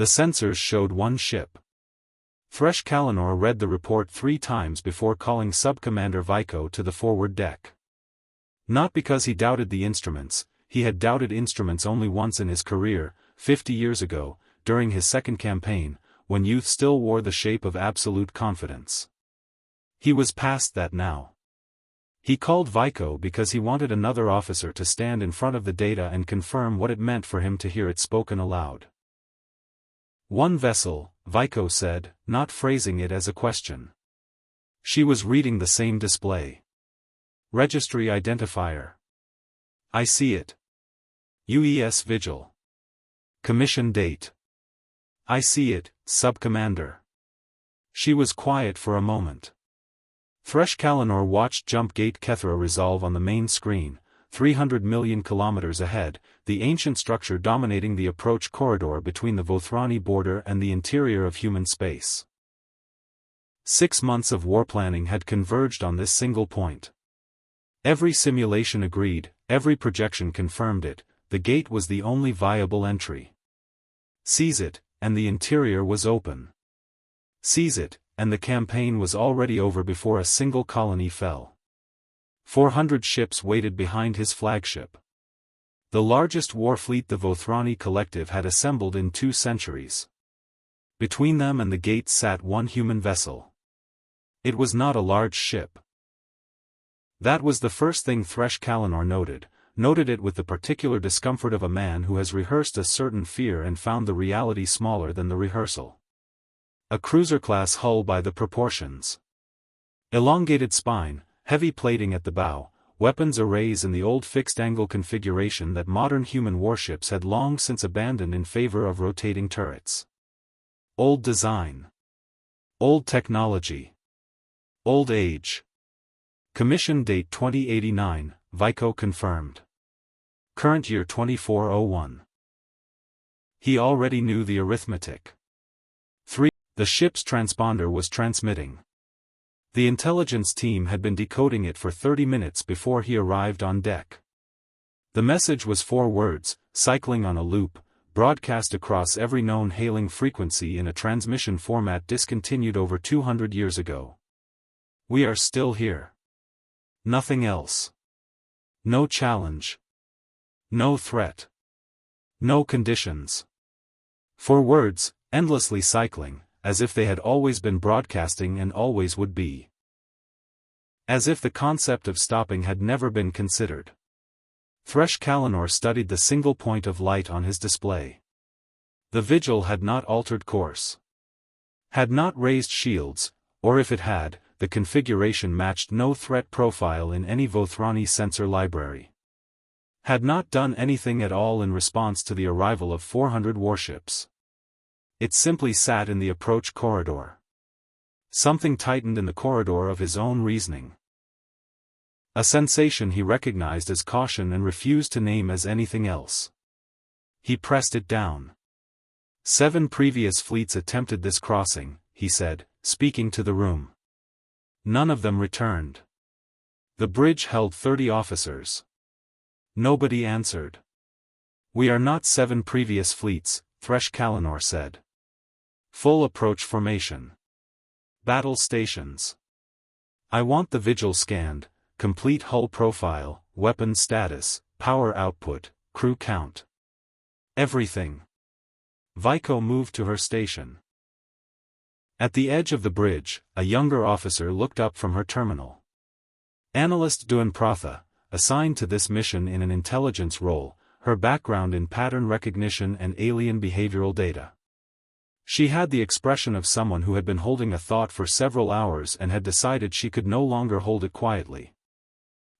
The sensors showed one ship. Thresh Kalanor read the report 3 times before calling Sub-Commander Vico to the forward deck. Not because he doubted the instruments, he had doubted instruments only once in his career, 50 years ago, during his second campaign, when youth still wore the shape of absolute confidence. He was past that now. He called Vico because he wanted another officer to stand in front of the data and confirm what it meant for him to hear it spoken aloud. One vessel, Vico said, not phrasing it as a question. She was reading the same display. Registry identifier. I see it. UES Vigil. Commission date. I see it, Sub-Commander. She was quiet for a moment. Thresh Kalanor watched Jump Gate Kethra resolve on the main screen, 300 million kilometers ahead, the ancient structure dominating the approach corridor between the Vothrani border and the interior of human space. 6 months of war planning had converged on this single point. Every simulation agreed, every projection confirmed it, the gate was the only viable entry. Seize it, and the interior was open. Seize it, and the campaign was already over before a single colony fell. 400 ships waited behind his flagship. The largest war fleet the Vothrani collective had assembled in 2 centuries. Between them and the gates sat one human vessel. It was not a large ship. That was the first thing Thresh Kalanor noted it with the particular discomfort of a man who has rehearsed a certain fear and found the reality smaller than the rehearsal. A cruiser-class hull by the proportions. Elongated spine, heavy plating at the bow, weapons arrays in the old fixed-angle configuration that modern human warships had long since abandoned in favor of rotating turrets. Old design. Old technology. Old age. Commission date 2089, Vico confirmed. Current year 2401. He already knew the arithmetic. 3. The ship's transponder was transmitting. The intelligence team had been decoding it for 30 minutes before he arrived on deck. The message was 4 words, cycling on a loop, broadcast across every known hailing frequency in a transmission format discontinued over 200 years ago. We are still here. Nothing else. No challenge. No threat. No conditions. 4 words, endlessly cycling, as if they had always been broadcasting and always would be. As if the concept of stopping had never been considered. Thresh Kalanor studied the single point of light on his display. The Vigil had not altered course. Had not raised shields, or if it had, the configuration matched no threat profile in any Vothrani sensor library. Had not done anything at all in response to the arrival of 400 warships. It simply sat in the approach corridor. Something tightened in the corridor of his own reasoning. A sensation he recognized as caution and refused to name as anything else. He pressed it down. 7 previous fleets attempted this crossing, he said, speaking to the room. None of them returned. The bridge held 30 officers. Nobody answered. We are not 7 previous fleets, Thresh Kalanor said. Full approach formation. Battle stations. I want the Vigil scanned, complete hull profile, weapon status, power output, crew count. Everything. Vico moved to her station. At the edge of the bridge, a younger officer looked up from her terminal. Analyst Duan Pratha, assigned to this mission in an intelligence role, her background in pattern recognition and alien behavioral data. She had the expression of someone who had been holding a thought for several hours and had decided she could no longer hold it quietly.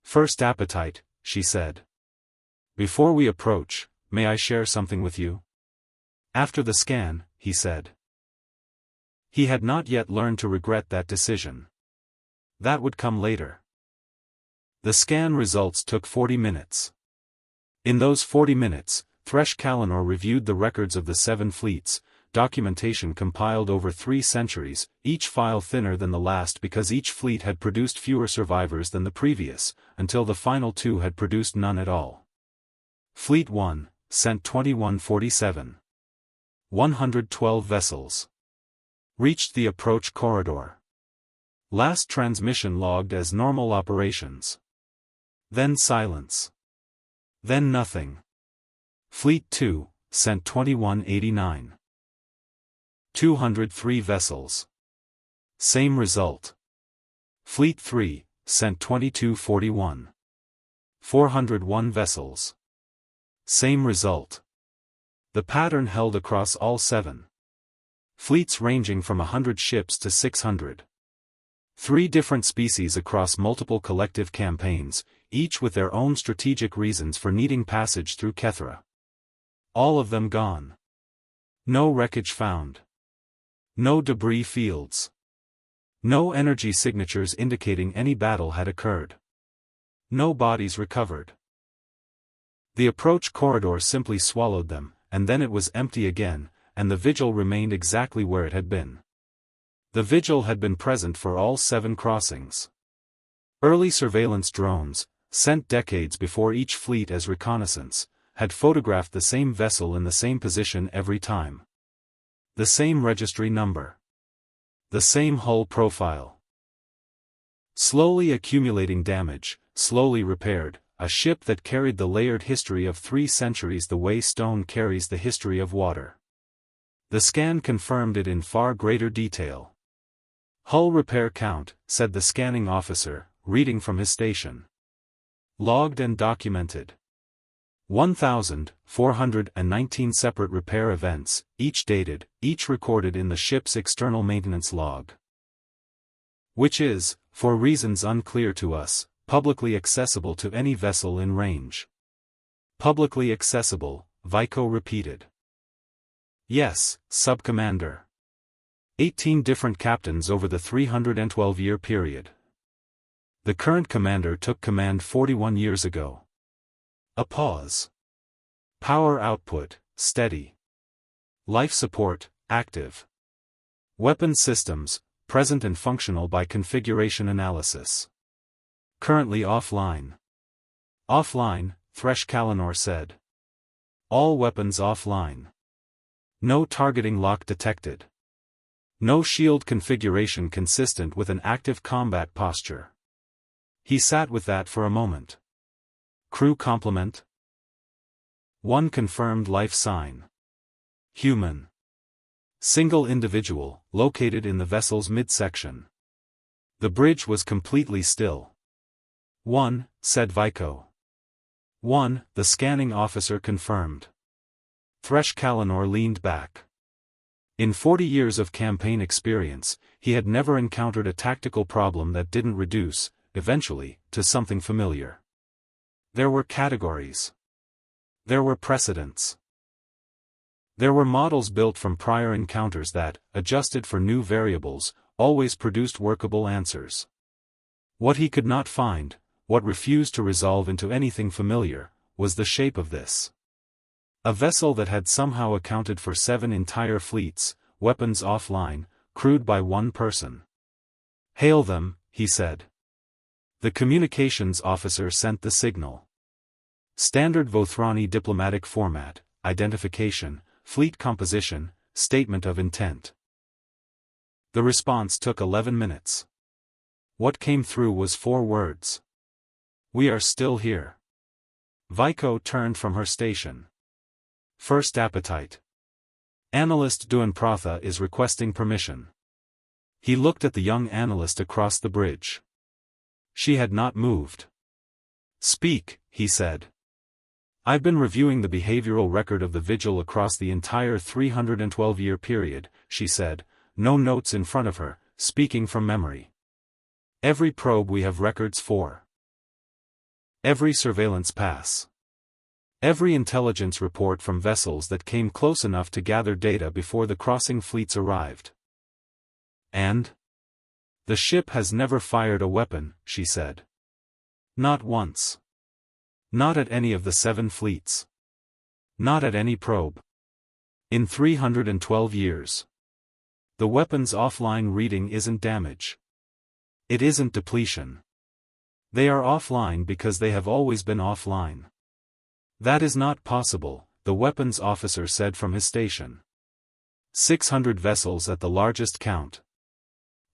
First appetite, she said. Before we approach, may I share something with you? After the scan, he said. He had not yet learned to regret that decision. That would come later. The scan results took 40 minutes. In those 40 minutes, Thresh Kalanor reviewed the records of the 7 fleets, documentation compiled over 3 centuries, each file thinner than the last because each fleet had produced fewer survivors than the previous, until the final 2 had produced none at all. Fleet 1, sent 2147. 112 vessels. Reached the approach corridor. Last transmission logged as normal operations. Then silence. Then nothing. Fleet 2, sent 2189. 203 vessels. Same result. Fleet 3, sent 2241. 401 vessels. Same result. The pattern held across all 7 fleets ranging from 100 ships to 600. 3 different species across multiple collective campaigns, each with their own strategic reasons for needing passage through Kethra. All of them gone. No wreckage found. No debris fields. No energy signatures indicating any battle had occurred. No bodies recovered. The approach corridor simply swallowed them, and then it was empty again, and the vigil remained exactly where it had been. The vigil had been present for all 7 crossings. Early surveillance drones, sent decades before each fleet as reconnaissance, had photographed the same vessel in the same position every time. The same registry number. The same hull profile. Slowly accumulating damage, slowly repaired, a ship that carried the layered history of 3 centuries the way stone carries the history of water. The scan confirmed it in far greater detail. Hull repair count, said the scanning officer, reading from his station. Logged and documented. 1,419 separate repair events, each dated, each recorded in the ship's external maintenance log. Which is, for reasons unclear to us, publicly accessible to any vessel in range. Publicly accessible, Vico repeated. Yes, Sub-Commander. 18 different captains over the 312-year period. The current commander took command 41 years ago. A pause. Power output, steady. Life support, active. Weapon systems, present and functional by configuration analysis. Currently offline. Offline, Thresh Kalanor said. All weapons offline. No targeting lock detected. No shield configuration consistent with an active combat posture. He sat with that for a moment. Crew complement? 1 confirmed life sign. Human. Single individual, located in the vessel's midsection. The bridge was completely still. 1, said Vico. 1, the scanning officer confirmed. Thresh Kalanor leaned back. In 40 years of campaign experience, he had never encountered a tactical problem that didn't reduce, eventually, to something familiar. There were categories. There were precedents. There were models built from prior encounters that, adjusted for new variables, always produced workable answers. What he could not find, what refused to resolve into anything familiar, was the shape of this. A vessel that had somehow accounted for 7 entire fleets, weapons offline, crewed by 1 person. Hail them, he said. The communications officer sent the signal. Standard Vothrani diplomatic format, identification, fleet composition, statement of intent. The response took 11 minutes. What came through was 4 words. We are still here. Vico turned from her station. First appetite. Analyst Duan Pratha is requesting permission. He looked at the young analyst across the bridge. She had not moved. Speak, he said. I've been reviewing the behavioral record of the vigil across the entire 312-year period, she said, no notes in front of her, speaking from memory. Every probe we have records for. Every surveillance pass. Every intelligence report from vessels that came close enough to gather data before the crossing fleets arrived. And? The ship has never fired a weapon, she said. Not once. Not at any of the 7 fleets. Not at any probe. In 312 years. The weapon's offline reading isn't damage. It isn't depletion. They are offline because they have always been offline. That is not possible, the weapons officer said from his station. 600 vessels at the largest count.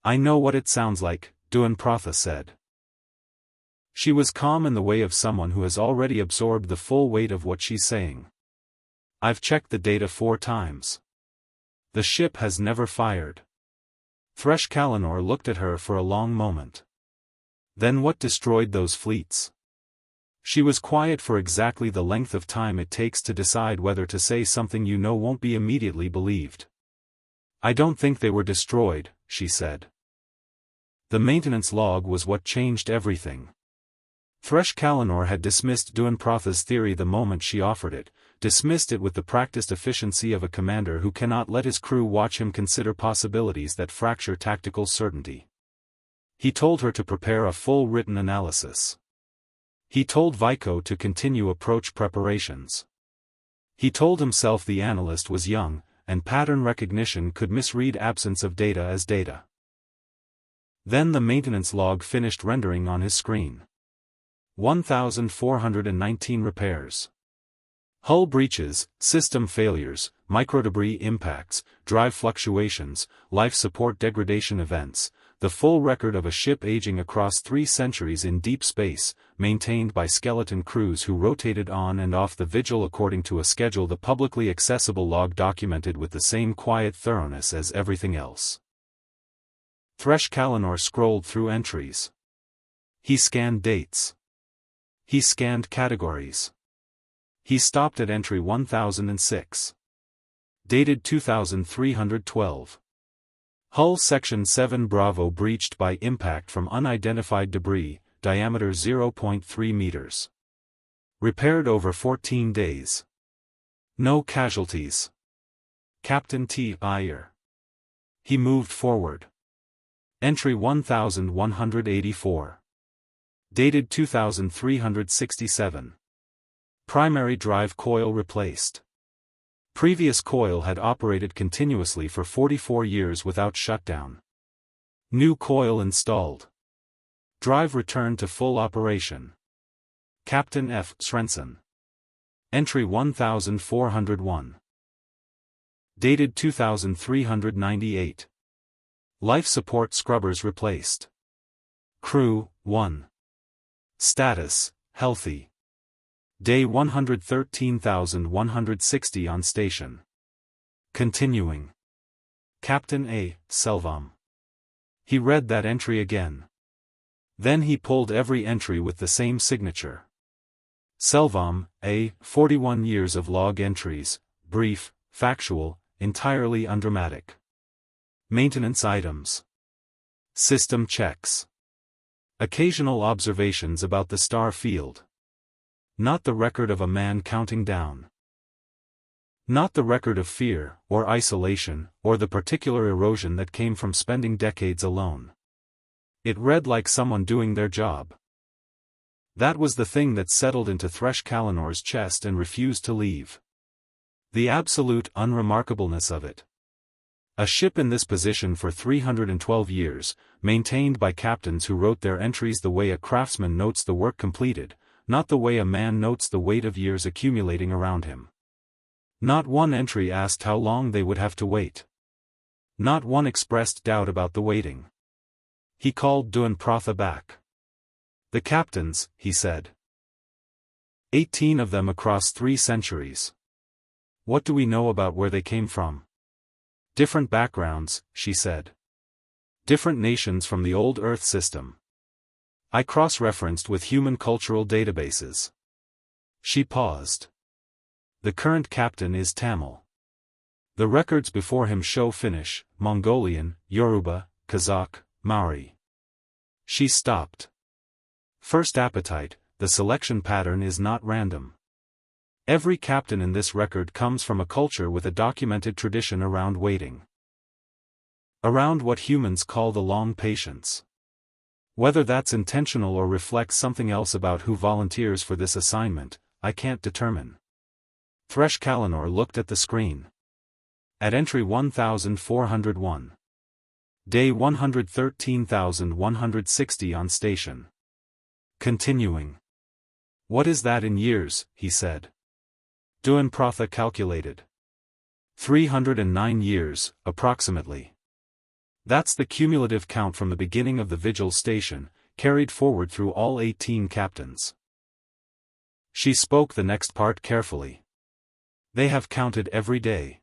I know what it sounds like, Duanprotha said. She was calm in the way of someone who has already absorbed the full weight of what she's saying. I've checked the data 4 times. The ship has never fired. Thresh Kalanor looked at her for a long moment. Then what destroyed those fleets? She was quiet for exactly the length of time it takes to decide whether to say something you know won't be immediately believed. I don't think they were destroyed, she said. The maintenance log was what changed everything. Thresh Kalanor had dismissed Duanprotha's theory the moment she offered it, dismissed it with the practiced efficiency of a commander who cannot let his crew watch him consider possibilities that fracture tactical certainty. He told her to prepare a full written analysis. He told Vico to continue approach preparations. He told himself the analyst was young, and pattern recognition could misread absence of data as data. Then the maintenance log finished rendering on his screen. 1,419 repairs. Hull breaches, system failures, microdebris impacts, drive fluctuations, life support degradation events, the full record of a ship aging across 3 centuries in deep space, maintained by skeleton crews who rotated on and off the Vigil according to a schedule. The publicly accessible log documented with the same quiet thoroughness as everything else. Thresh Kalanor scrolled through entries. He scanned dates. He scanned categories. He stopped at entry 1006. Dated 2312. Hull Section 7 Bravo breached by impact from unidentified debris, diameter 0.3 meters. Repaired over 14 days. No casualties. Captain T. Iyer. He moved forward. Entry 1184. Dated 2367. Primary drive coil replaced. Previous coil had operated continuously for 44 years without shutdown. New coil installed. Drive returned to full operation. Captain F. Svensson. Entry 1401. Dated 2398. Life support scrubbers replaced. Crew, 1. Status, healthy. Day 113,160 on station. Continuing. Captain A. Selvam. He read that entry again. Then he pulled every entry with the same signature. Selvam, A. 41 years of log entries, brief, factual, entirely undramatic. Maintenance items. System checks. Occasional observations about the star field. Not the record of a man counting down. Not the record of fear, or isolation, or the particular erosion that came from spending decades alone. It read like someone doing their job. That was the thing that settled into Thresh Kalanor's chest and refused to leave. The absolute unremarkableness of it. A ship in this position for 312 years, maintained by captains who wrote their entries the way a craftsman notes the work completed, not the way a man notes the weight of years accumulating around him. Not one entry asked how long they would have to wait. Not one expressed doubt about the waiting. He called Duanprotha back. The captains, he said. 18 of them across 3 centuries. What do we know about where they came from? Different backgrounds, she said. Different nations from the old Earth system. I cross-referenced with human cultural databases. She paused. The current captain is Tamil. The records before him show Finnish, Mongolian, Yoruba, Kazakh, Maori. She stopped. First appetite, the selection pattern is not random. Every captain in this record comes from a culture with a documented tradition around waiting. Around what humans call the long patience. Whether that's intentional or reflects something else about who volunteers for this assignment, I can't determine. Thresh Kalanor looked at the screen. At entry 1401. Day 113,160 on station. Continuing. What is that in years, he said. Duanprotha calculated. 309 years, approximately. That's the cumulative count from the beginning of the vigil station, carried forward through all 18 captains. She spoke the next part carefully. They have counted every day.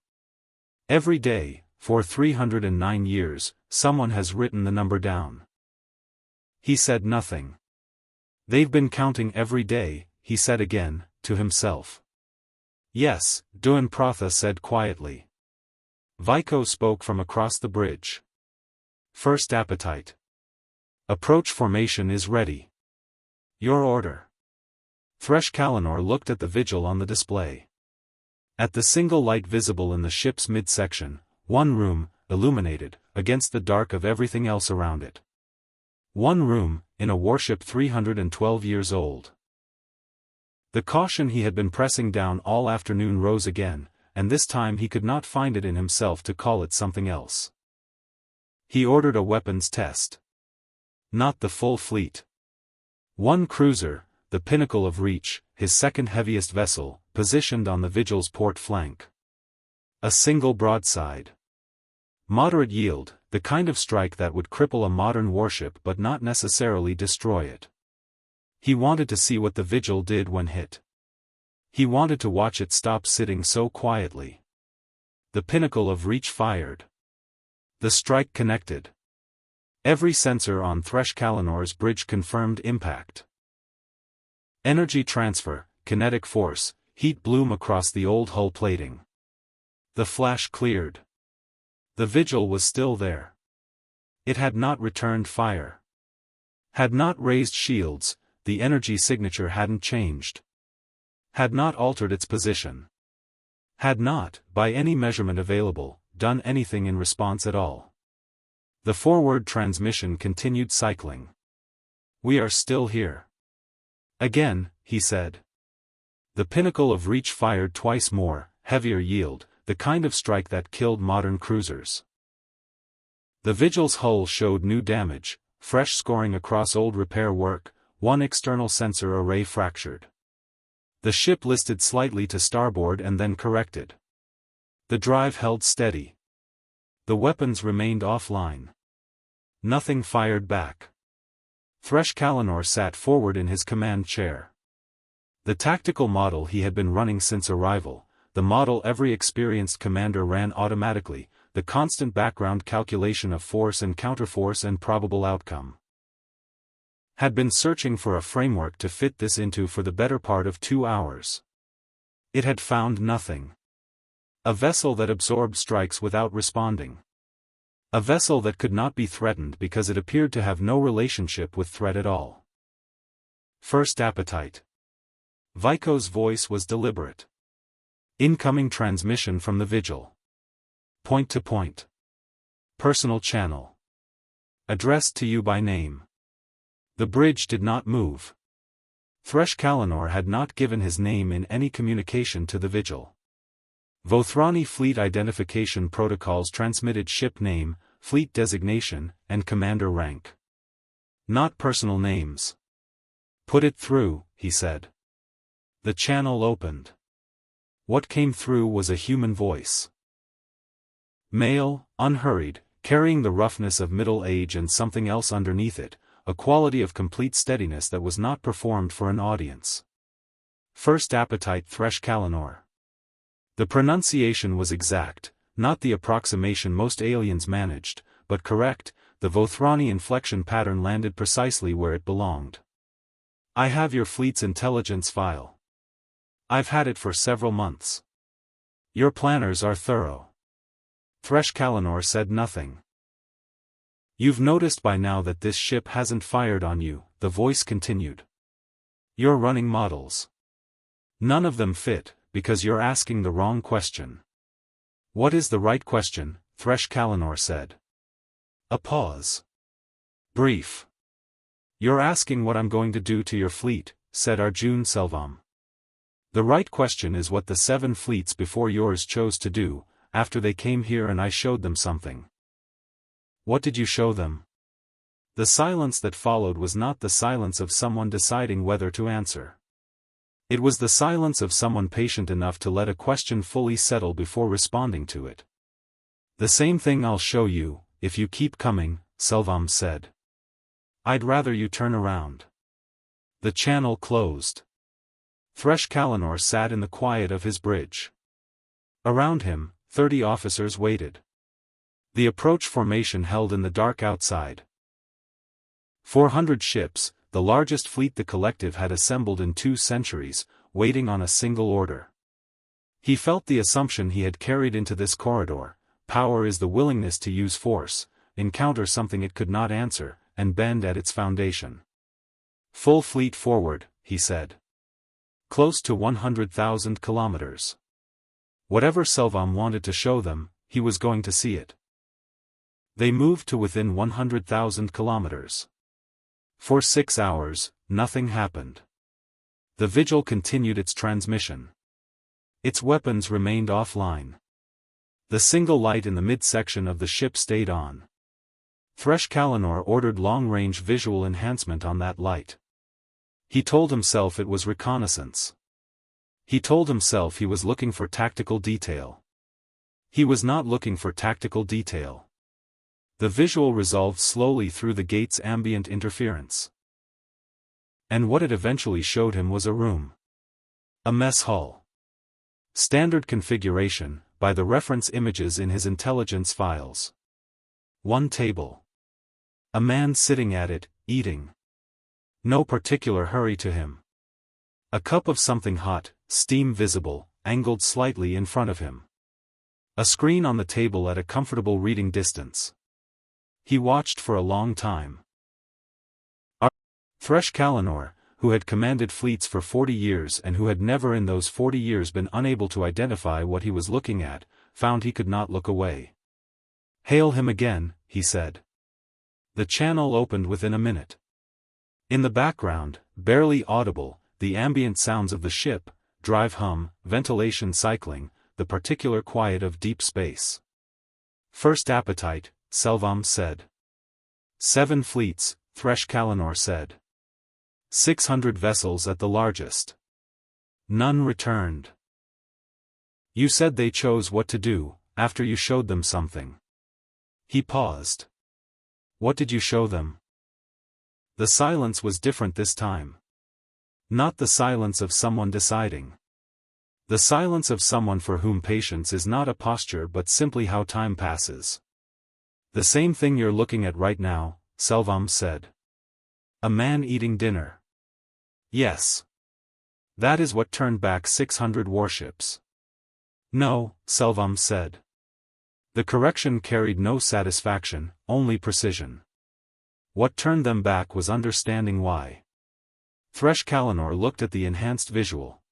Every day, for 309 years, someone has written the number down. He said nothing. They've been counting every day, he said again, to himself. Yes, Duan Pratha said quietly. Vico spoke from across the bridge. First appetite. Approach formation is ready. Your order. Thresh Kalanor looked at the vigil on the display. At the single light visible in the ship's midsection, one room, illuminated, against the dark of everything else around it. One room, in a warship 312 years old. The caution he had been pressing down all afternoon rose again, and this time he could not find it in himself to call it something else. He ordered a weapons test. Not the full fleet. One cruiser, the pinnacle of reach, his second heaviest vessel, positioned on the vigil's port flank. A single broadside. Moderate yield, the kind of strike that would cripple a modern warship but not necessarily destroy it. He wanted to see what the vigil did when hit. He wanted to watch it stop sitting so quietly. The pinnacle of reach fired. The strike connected. Every sensor on Thresh Kalanor's bridge confirmed impact. Energy transfer, kinetic force, heat bloom across the old hull plating. The flash cleared. The vigil was still there. It had not returned fire. Had not raised shields, the energy signature hadn't changed. Had not altered its position. Had not, by any measurement available, done anything in response at all. The forward transmission continued cycling. We are still here. Again, he said. The pinnacle of reach fired twice more, heavier yield, the kind of strike that killed modern cruisers. The vigil's hull showed new damage, fresh scoring across old repair work, one external sensor array fractured. The ship listed slightly to starboard and then corrected. The drive held steady. The weapons remained offline. Nothing fired back. Thresh Kalanor sat forward in his command chair. The tactical model he had been running since arrival, the model every experienced commander ran automatically, the constant background calculation of force and counterforce and probable outcome. Had been searching for a framework to fit this into for the better part of 2 hours. It had found nothing. A vessel that absorbed strikes without responding. A vessel that could not be threatened because it appeared to have no relationship with threat at all. First appetite. Vico's voice was deliberate. Incoming transmission from the vigil. Point to point. Personal channel. Addressed to you by name. The bridge did not move. Thresh Kalanor had not given his name in any communication to the vigil. Vothrani fleet identification protocols transmitted ship name, fleet designation, and commander rank. Not personal names. Put it through, he said. The channel opened. What came through was a human voice. Male, unhurried, carrying the roughness of middle age and something else underneath it, a quality of complete steadiness that was not performed for an audience. First appetite Thresh Kalanor. The pronunciation was exact, not the approximation most aliens managed, but correct, the Vothrani inflection pattern landed precisely where it belonged. I have your fleet's intelligence file. I've had it for several months. Your planners are thorough. Thresh Kalanor said nothing. You've noticed by now that this ship hasn't fired on you, the voice continued. You're running models. None of them fit, because you're asking the wrong question. What is the right question? Thresh Kalanor said. A pause. Brief. You're asking what I'm going to do to your fleet, said Arjun Selvam. The right question is what the 7 fleets before yours chose to do, after they came here and I showed them something. What did you show them? The silence that followed was not the silence of someone deciding whether to answer. It was the silence of someone patient enough to let a question fully settle before responding to it. "The same thing I'll show you, if you keep coming," Selvam said. "I'd rather you turn around." The channel closed. Thresh Kalanor sat in the quiet of his bridge. Around him, 30 officers waited. The approach formation held in the dark outside. 400 ships, the largest fleet the collective had assembled in 2 centuries, waiting on a single order. He felt the assumption he had carried into this corridor: power is the willingness to use force, encounter something it could not answer, and bend at its foundation. "Full fleet forward," he said. Close to 100,000 kilometers. Whatever Selvam wanted to show them, he was going to see it. They moved to within 100,000 kilometers. For 6 hours, nothing happened. The Vigil continued its transmission. Its weapons remained offline. The single light in the midsection of the ship stayed on. Thresh Kalanor ordered long-range visual enhancement on that light. He told himself it was reconnaissance. He told himself he was looking for tactical detail. He was not looking for tactical detail. The visual resolved slowly through the gate's ambient interference. And what it eventually showed him was a room. A mess hall. Standard configuration, by the reference images in his intelligence files. 1 table. A man sitting at it, eating. No particular hurry to him. A cup of something hot, steam visible, angled slightly in front of him. A screen on the table at a comfortable reading distance. He watched for a long time. Thresh Kalanor, who had commanded fleets for 40 years and who had never in those 40 years been unable to identify what he was looking at, found he could not look away. "Hail him again," he said. The channel opened within a minute. In the background, barely audible, the ambient sounds of the ship, drive hum, ventilation cycling, the particular quiet of deep space. "First appetite," Selvam said. 7 fleets, Thresh Kalanor said. 600 vessels at the largest. None returned. "You said they chose what to do, after you showed them something." He paused. "What did you show them?" The silence was different this time. Not the silence of someone deciding. The silence of someone for whom patience is not a posture but simply how time passes. "The same thing you're looking at right now," Selvam said. "A man eating dinner." "Yes. That is what turned back 600 warships." "No," Selvam said. The correction carried no satisfaction, only precision. What turned them back was understanding why. Thresh Kalanor looked at the enhanced visual.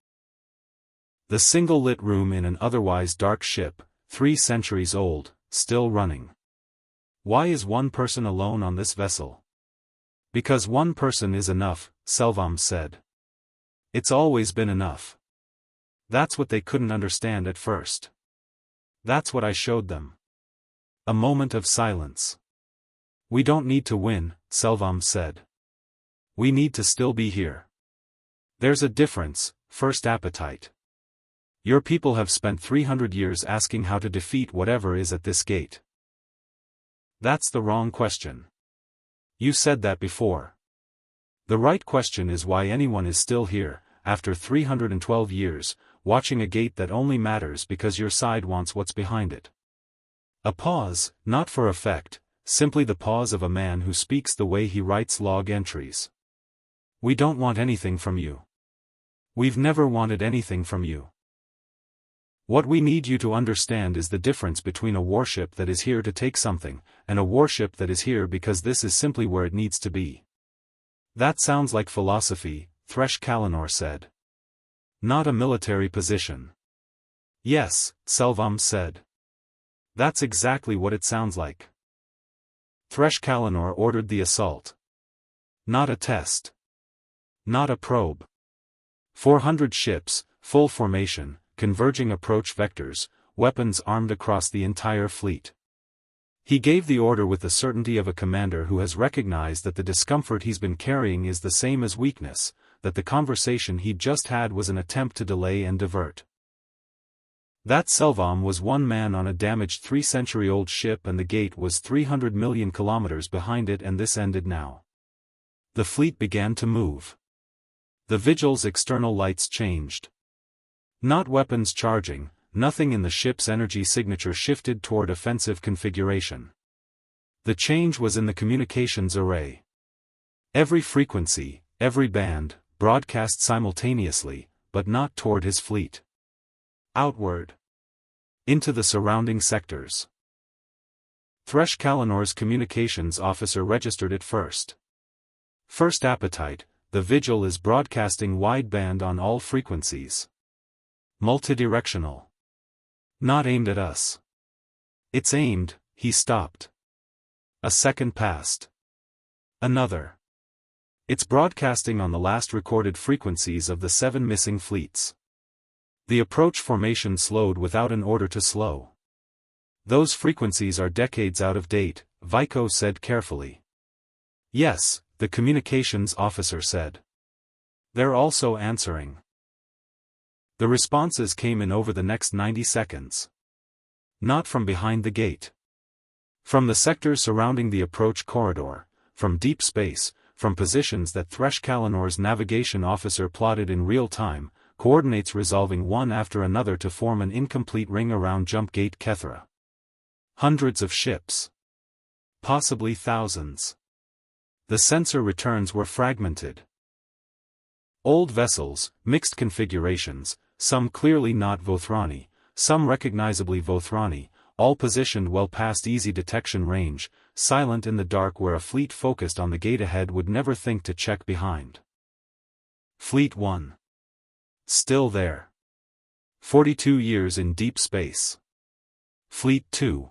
The single-lit room in an otherwise dark ship, 3 centuries old, still running. Why is one person alone on this vessel? "Because one person is enough," Selvam said. "It's always been enough." That's what they couldn't understand at first. "That's what I showed them." A moment of silence. "We don't need to win," Selvam said. "We need to still be here. There's a difference, first appetite. Your people have spent 300 years asking how to defeat whatever is at this gate. That's the wrong question. You said that before. The right question is why anyone is still here, after 312 years, watching a gate that only matters because your side wants what's behind it." A pause, not for effect, simply the pause of a man who speaks the way he writes log entries. "We don't want anything from you. We've never wanted anything from you. What we need you to understand is the difference between a warship that is here to take something, and a warship that is here because this is simply where it needs to be." "That sounds like philosophy," Thresh Kalanor said. "Not a military position." "Yes," Selvam said. "That's exactly what it sounds like." Thresh Kalanor ordered the assault. Not a test. Not a probe. 400 ships, full formation, converging approach vectors, weapons armed across the entire fleet. He gave the order with the certainty of a commander who has recognized that the discomfort he's been carrying is the same as weakness, that the conversation he'd just had was an attempt to delay and divert. That Selvam was one man on a damaged 3-century-old ship, and the gate was 300 million kilometers behind it, and this ended now. The fleet began to move. The Vigil's external lights changed. Not weapons charging, nothing in the ship's energy signature shifted toward offensive configuration. The change was in the communications array. Every frequency, every band, broadcast simultaneously, but not toward his fleet. Outward. Into the surrounding sectors. Thresh Kalinor's communications officer registered it first. First appetite, the Vigil is broadcasting wideband on all frequencies. Multidirectional. Not aimed at us. It's aimed, he stopped. A second passed. Another. It's broadcasting on the last recorded frequencies of the 7 missing fleets. The approach formation slowed without an order to slow. Those frequencies are decades out of date, Vico said carefully. Yes, the communications officer said. They're also answering. The responses came in over the next 90 seconds. Not from behind the gate. From the sectors surrounding the approach corridor, from deep space, from positions that Thresh Kalinor's navigation officer plotted in real time, coordinates resolving one after another to form an incomplete ring around Jump Gate Kethra. Hundreds of ships. Possibly thousands. The sensor returns were fragmented. Old vessels, mixed configurations, some clearly not Vothrani, some recognizably Vothrani, all positioned well past easy detection range, silent in the dark where a fleet focused on the gate ahead would never think to check behind. Fleet 1. Still there. 42 years in deep space. Fleet 2.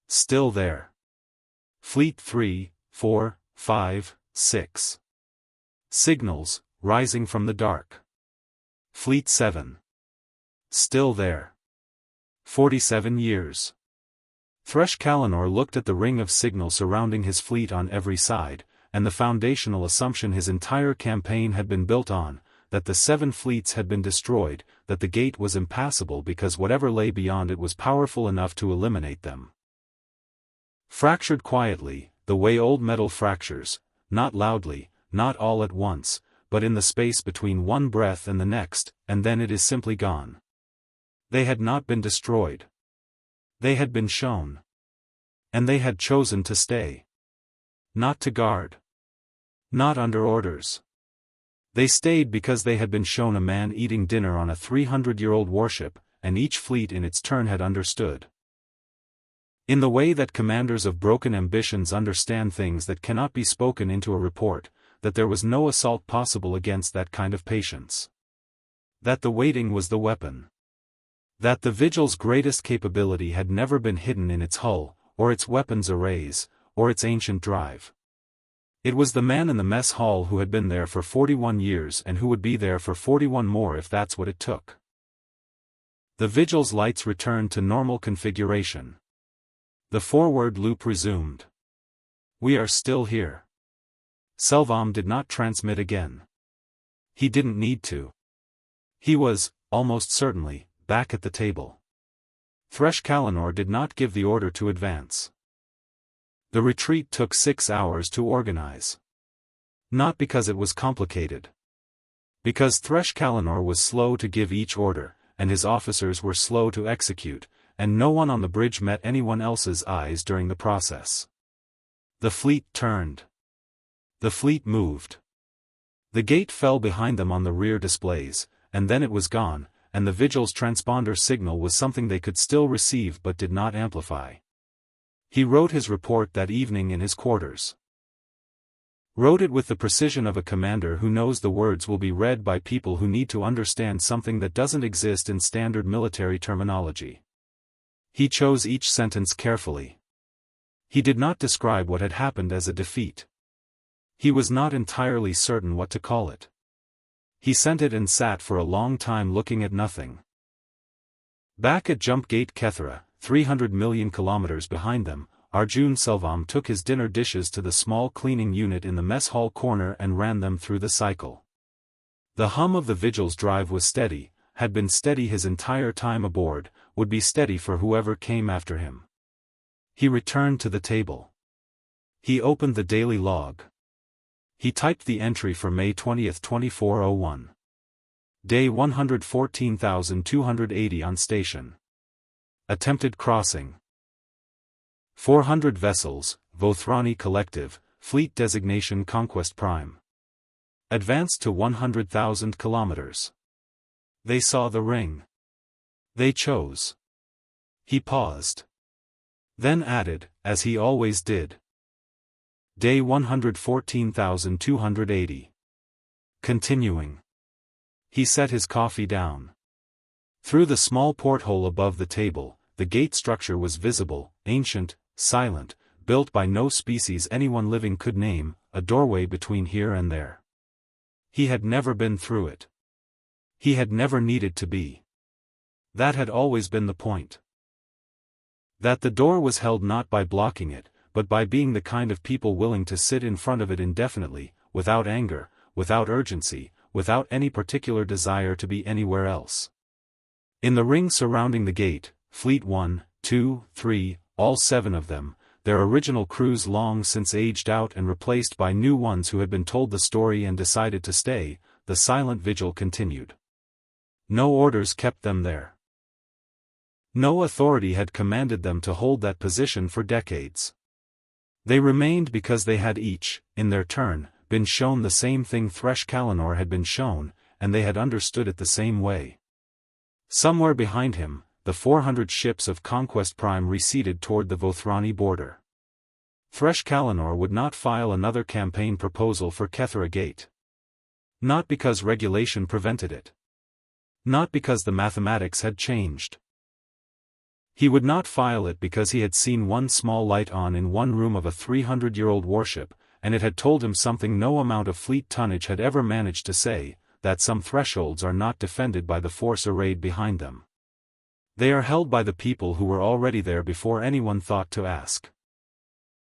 Still there. Fleet 3, 4, 5, 6. Signals, rising from the dark. Fleet 7. Still there. 47 years. Thresh Kalinor looked at the ring of signal surrounding his fleet on every side, and the foundational assumption his entire campaign had been built on, that the 7 fleets had been destroyed, that the gate was impassable because whatever lay beyond it was powerful enough to eliminate them. Fractured quietly, the way old metal fractures, not loudly, not all at once, but in the space between one breath and the next, and then it is simply gone. They had not been destroyed. They had been shown. And they had chosen to stay. Not to guard. Not under orders. They stayed because they had been shown a man eating dinner on a 300-year-old warship, and each fleet in its turn had understood. In the way that commanders of broken ambitions understand things that cannot be spoken into a report, that there was no assault possible against that kind of patience. That the waiting was the weapon. That the Vigil's greatest capability had never been hidden in its hull, or its weapons arrays, or its ancient drive. It was the man in the mess hall who had been there for 41 years and who would be there for 41 more if that's what it took. The Vigil's lights returned to normal configuration. The forward loop resumed. We are still here. Selvam did not transmit again. He didn't need to. He was, almost certainly, back at the table. Thresh Kalinor did not give the order to advance. The retreat took 6 hours to organize. Not because it was complicated. Because Thresh Kalinor was slow to give each order, and his officers were slow to execute, and no one on the bridge met anyone else's eyes during the process. The fleet turned. The fleet moved. The gate fell behind them on the rear displays, and then it was gone, and the Vigil's transponder signal was something they could still receive but did not amplify. He wrote his report that evening in his quarters. Wrote it with the precision of a commander who knows the words will be read by people who need to understand something that doesn't exist in standard military terminology. He chose each sentence carefully. He did not describe what had happened as a defeat. He was not entirely certain what to call it. He sent it and sat for a long time looking at nothing. Back at Jump Gate Kethra, 300 million kilometers behind them, Arjun Selvam took his dinner dishes to the small cleaning unit in the mess hall corner and ran them through the cycle. The hum of the Vigil's drive was steady, had been steady his entire time aboard, would be steady for whoever came after him. He returned to the table. He opened the daily log. He typed the entry for May 20, 2401. Day 114,280 on station. Attempted crossing. 400 vessels, Vothrani Collective, Fleet Designation Conquest Prime. Advanced to 100,000 kilometers. They saw the ring. They chose. He paused. Then added, as he always did. Day 114,280. Continuing. He set his coffee down. Through the small porthole above the table, the gate structure was visible, ancient, silent, built by no species anyone living could name, a doorway between here and there. He had never been through it. He had never needed to be. That had always been the point. That the door was held not by blocking it, but by being the kind of people willing to sit in front of it indefinitely, without anger, without urgency, without any particular desire to be anywhere else. In the ring surrounding the gate, Fleet 1, 2, 3, all 7 of them, their original crews long since aged out and replaced by new ones who had been told the story and decided to stay, the silent vigil continued. No orders kept them there. No authority had commanded them to hold that position for decades. They remained because they had each, in their turn, been shown the same thing Thresh Kalanor had been shown, and they had understood it the same way. Somewhere behind him, the 400 ships of Conquest Prime receded toward the Vothrani border. Thresh Kalanor would not file another campaign proposal for Kethera Gate. Not because regulation prevented it. Not because the mathematics had changed. He would not file it because he had seen one small light on in one room of a 300-year-old warship, and it had told him something no amount of fleet tonnage had ever managed to say, that some thresholds are not defended by the force arrayed behind them. They are held by the people who were already there before anyone thought to ask.